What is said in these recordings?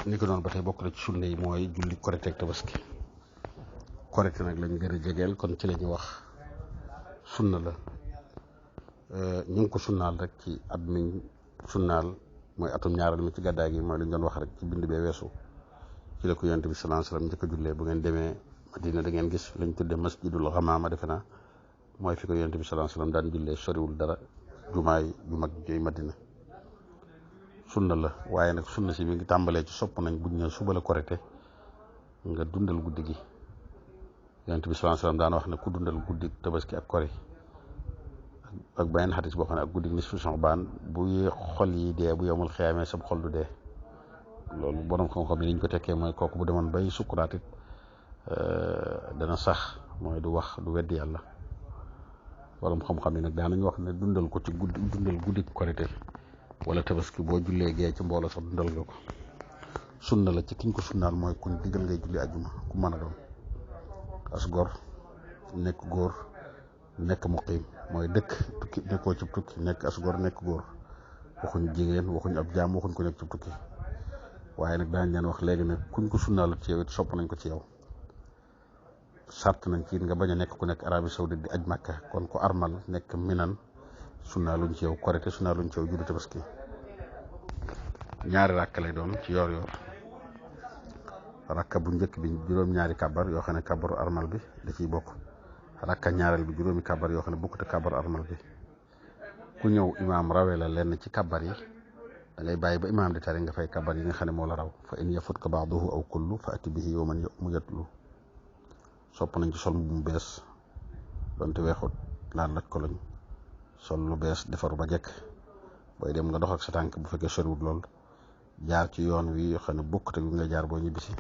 ni ko noonu ba tey bokk na ci sunna yi mooy julli korite ak tabaski. korite nag lañ gën a jegeel kon ci la ñuy wax sunna la. ñu ngi ko sunnaal rek ci at mi sunnaal mooy atum ñaareel mi ci gàddaay gi mooy li ñu doon wax rek ci bind bee weesu ci la ko yonent bi sallallahu alayhi wasallam njëkk a jullee. bu ngeen demee Madina da ngeen gis lañ tudde masjidul Xamaama defe naa mooy fi ko yonent bi sallallahu alayhi wasallam daan jullee, soriwul dara jumaay ju mag jooy Madina. sunna la waaye nag sunna si mi ngi tàmbalee ci sopp nañ buñ ne suba la korite nga dundal guddi gi. yonent bi sallallahu alayhi wasallam daan wax ne ku dundal guddi tabaski ak kori ak beneen xadis boo xam ne ak guddi nisfu Sha'baan bu xol yi dee bu yomul xiyaamee sab xol du dee. loolu borom xam-xam yi li ñu ko tekkee mooy kooku bu demoon bay sukkuraat it dana sax, mooy du wax du weddi yàlla. borom xam-xam yi nag daanañ wax ne dundal ko ci guddi korite wala tabaski boo jullee gee ci mbooloo sax dundal nga ko. sunna la ci kiñ ko sunnaal mooy kuñ digal ngay julli ajjuma ku mën a doon as gor nekk góor nekk muqiim mooy dëkk tukki nekkoo ci tukki nekk as gor nekk góor, waxuñ jigéen waxuñ ab jaam waxuñ ko nekk ci tukki. waaye nag daañ leen wax léegi nag kuñ ko sunnaalut ci yow it sopp nañ ko ci yow. sart nañ ci it nga bañ a nekk ku nekk Arabie Saoudite di aj Makka, kon ko armal nekk Minan sunnaaluñ ci yow korite sunnaaluñ ci yow julli tabaski. ñaari rakk lay doon ci yor rakka bu njëkk bi juróom-ñaari kabar yoo xam ne kabaru armal bi da ciy bokk. rakka ñaareel bi juróomi kabar yoo xam ne bokkute kabaru armal bi. ku ñëw imaam rawee la lenn ci kabar yi da ngay bàyyi ba imaam di tari nga fay kabar yi nga xam ne moo la raw. fa in yafutka ba'duhu aw kullu fa ati bihi wa man mu yatlu. sopp nañ ci sol mu bees donte weexut laal laj ko lañ sol lu bees defaru ba jekk. booy dem nga dox ak sa tànk bu fekkee soriwut lool jaar ci yoon wi yoo xam ne bokkute bi nga jaar boo ñibbisi.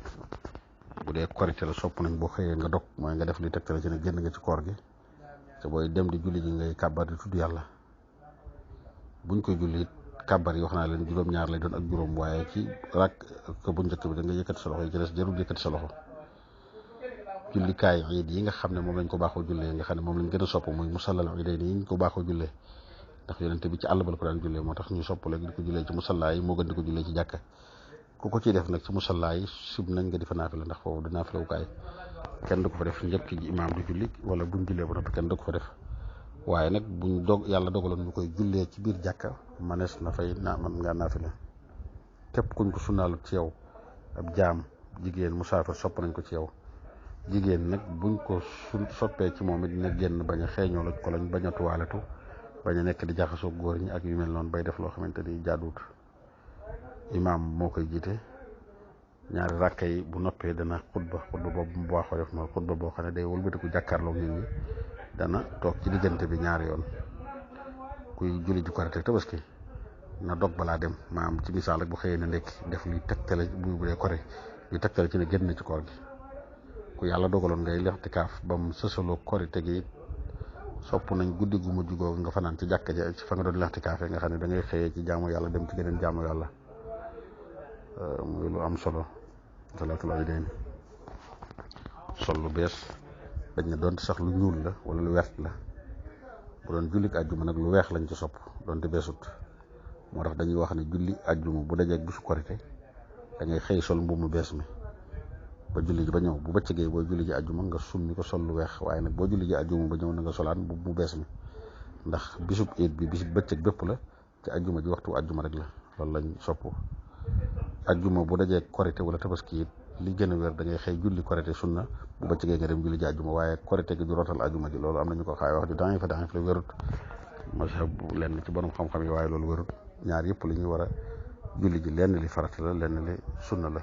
bu dee korite la sopp nañ boo xëyee nga dog, mooy nga def li tegtale ci ne génn nga ci koor gi. te booy dem di julli ji ngay kàbbar di tudd yàlla. buñ koy julli it kàbbar yi wax naa leen juróom-ñaar lay doon ak juróom, waaye ci rakk bu njëkk bi da nga yëkkati sa loxo yi ci des jarul yëkkati sa loxo. jullikaay iid yi nga xam ne moom lañ ko baaxoo jullee nga xam ne moom lañ gën a sopp muy musallal iidayni yi ñu ko baaxoo jullee, ndax yonente bi ci àll ba la ko daan jullee, moo tax ñu sopp léegi di ko jullee ci musalla yi moo gën di ko jullee ci jàkka. ku ko ciy def nag ci musalla yi sib nañ nga di fa naafila, ndax foofu du naafilawukaay, kenn du ko fa def njëkk ji imaam di julli wala buñ jullee ba noppi kenn du ko fa def. waaye nag buñ yàlla dogaloon ñu koy jullee ci biir jàkka manees na fay mën ngaa naafila. képp kuñ ko sunnaalut ci yow ab jaam jigéen musaafir sopp nañ ko ci yow. jigéen nag buñ ko soppee ci moom it dina génn bañ a xeeñoo la ko lañ bañ a tuwaaletu bañ a nekk di jaxasoo góor ñi ak yu mel noonu bay def loo xamante ni jaaduwut. imaam moo koy jiite ñaari rakka yi bu noppee dana xutba boobu mu baaxoo def mooy xutba boo xam ne day wëlbatiku jàkkaarloog nit ñi, dana toog ci diggante bi ñaari yoon. kuy julli ji korite tabaski na dog balaa dem, maanaam ci misaal rek bu xëyee na ndekki def luy tegtale bu dee kore luy tegtale ci ne génn ci koor gi. ku yàlla dogaloon ngay lextikaaf ba mu sësaloo korite gi sopp nañ guddi gu mujj googu nga fanaan ci jàkka ja ci fa nga doon lextikaafee nga xam ne da ngay xëyee ci jaamu yàlla dem ci geneen jaamu yàlla. muy lu am solo. salaatul iidayn sol lu bees dañ ne doonte sax lu ñuul la wala lu wert la. bu doon jullik àjjuma nag lu weex lañ ci sopp doonte beesut. moo tax dañuy wax ne julli àjjuma bu dajeeg bisu korite da ngay xëy sol mbubb mu bees mi ba julli ji ba ñëw. bu bëccëgee boo julli ji àjjuma nga summi ko sol lu weex, waaye nag boo julli ji àjjuma ba ñëw na nga solaan mbubb mu bees mi, ndax bisub iid bi bis bëccëg bépp la ci àjjuma ji waxtu àjjuma rek la. loolu lañ sopp. àjjuma bu dajee korite wala tabaski it li gën a wér da ngay xëy julli korite sunna, bu bëccëgee nga dem julli ji àjjuma, waaye korite gi du rotal àjjuma ji. loolu am nañu ko xaay wax ju daif la wérut mazhab lenn ci borom xam-xam yi, waaye loolu wérut. ñaar yëpp li ñu war a julli ji lenn li farata la lenn li sunna la.